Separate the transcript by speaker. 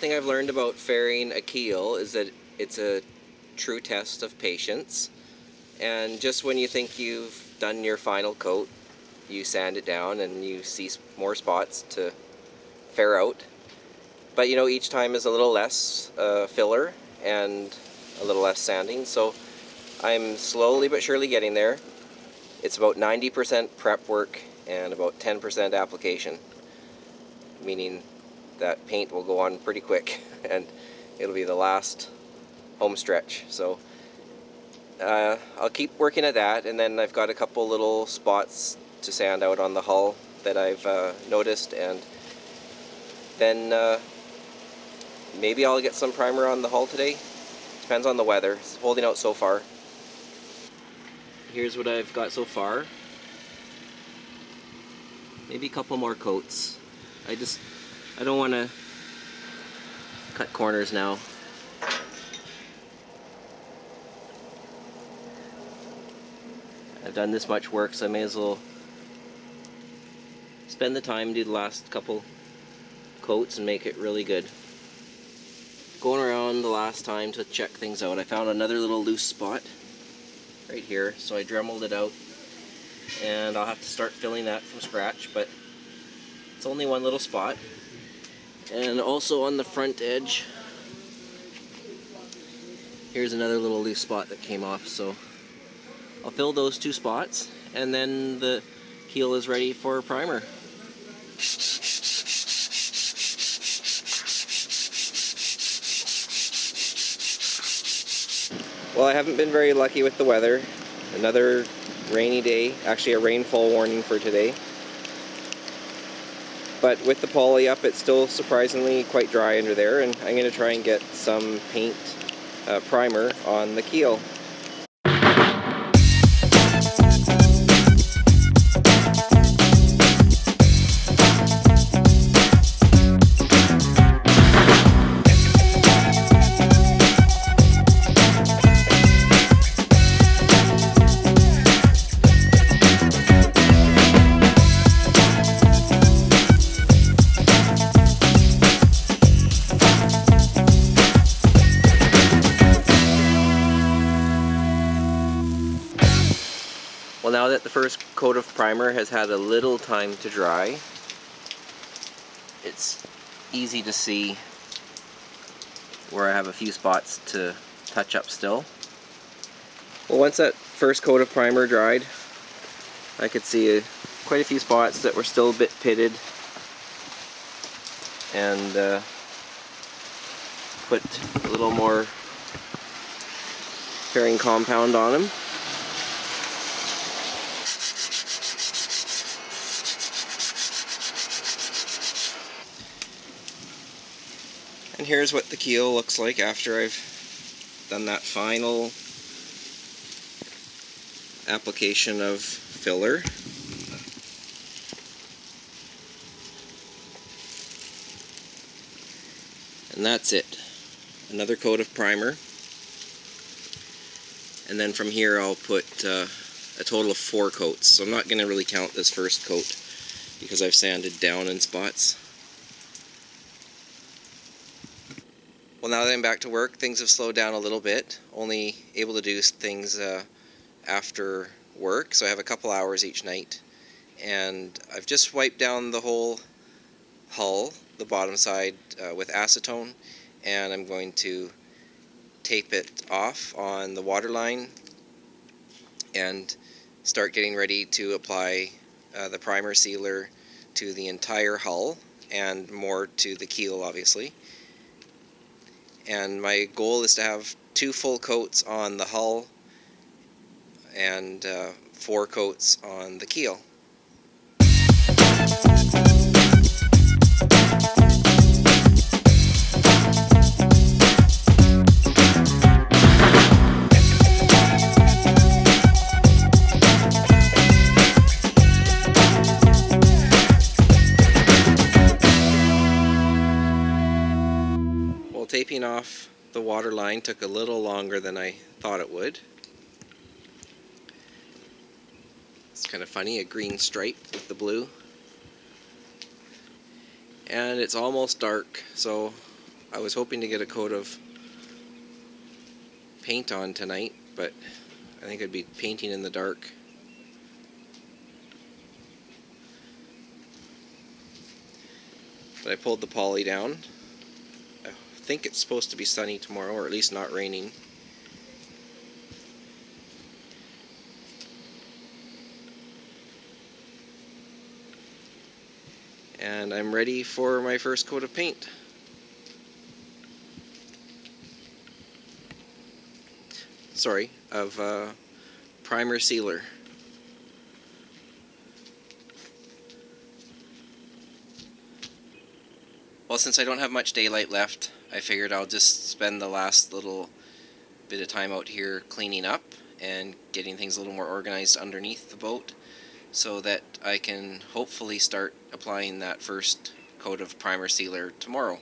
Speaker 1: thing I've learned about fairing a keel is that it's a true test of patience. And just when you think you've done your final coat, you sand it down and you see more spots to fair out. But you know, each time is a little less filler and a little less sanding, so I'm slowly but surely getting there. It's about 90% prep work and about 10% application, meaning that paint will go on pretty quick and it'll be the last home stretch. So I'll keep working at that, and then I've got a couple little spots to sand out on the hull that I've noticed, and then maybe I'll get some primer on the hull today. Depends on the weather. It's holding out so far. Here's what I've got so far. Maybe a couple more coats. I don't want to cut corners now. I've done this much work, so I may as well spend the time, do the last couple coats and make it really good. Going around the last time to check things out, I found another little loose spot right here, so I dremeled it out, and I'll have to start filling that from scratch, but it's only one little spot. And also on the front edge, here's another little loose spot that came off, so I'll fill those two spots, and then the keel is ready for primer. Well, I haven't been very lucky with the weather. Another rainy day, actually a rainfall warning for today. But with the poly up, it's still surprisingly quite dry under there, and I'm going to try and get some paint primer on the keel. Well, now that the first coat of primer has had a little time to dry, it's easy to see where I have a few spots to touch up still. Well, once that first coat of primer dried, I could see quite a few spots that were still a bit pitted, and put a little more fairing compound on them. And here's what the keel looks like after I've done that final application of filler. And that's it. Another coat of primer. And then from here I'll put a total of 4 coats. So I'm not going to really count this first coat because I've sanded down in spots. Well, now that I'm back to work, things have slowed down a little bit. Only able to do things after work, so I have a couple hours each night. And I've just wiped down the whole hull, the bottom side, with acetone, and I'm going to tape it off on the waterline and start getting ready to apply the primer sealer to the entire hull and more to the keel, obviously. And my goal is to have 2 full coats on the hull and 4 coats on the keel. Taping off the water line took a little longer than I thought it would. It's kind of funny, a green stripe with the blue. And it's almost dark, so I was hoping to get a coat of paint on tonight, but I think I'd be painting in the dark. But I pulled the poly down. I think it's supposed to be sunny tomorrow, or at least not raining. And I'm ready for my first coat of paint. Sorry, of primer sealer. Well, since I don't have much daylight left, I figured I'll just spend the last little bit of time out here cleaning up and getting things a little more organized underneath the boat, so that I can hopefully start applying that first coat of primer sealer tomorrow.